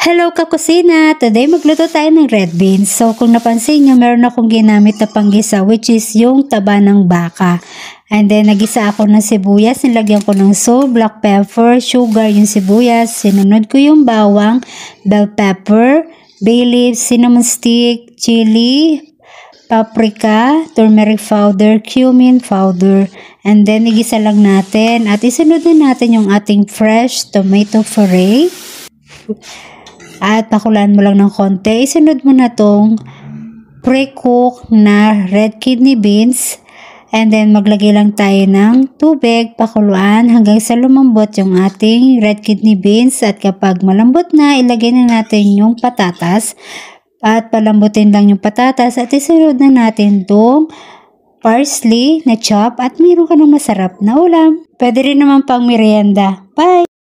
Hello kakusina! Today magluto tayo ng red beans. So kung napansin nyo, meron akong ginamit na panggisa which is yung taba ng baka. And then nagisa ako ng sibuyas, nilagyan ko ng salt, black pepper, sugar yung sibuyas, sinunod ko yung bawang, bell pepper, bay leaves, cinnamon stick, chili, paprika, turmeric powder, cumin powder. And then igisa lang natin at isunod na natin yung ating fresh tomato puree. At pakulaan mo lang ng konti. Isunod mo na tong pre-cook na red kidney beans. And then maglagay lang tayo ng tubig, pakuluan hanggang sa lumambot yung ating red kidney beans. At kapag malambot na, ilagay na natin yung patatas. At palambutin lang yung patatas at isunod na natin tong parsley na chop at mayroon ka ng masarap na ulam. Pwede rin naman pang merienda. Bye!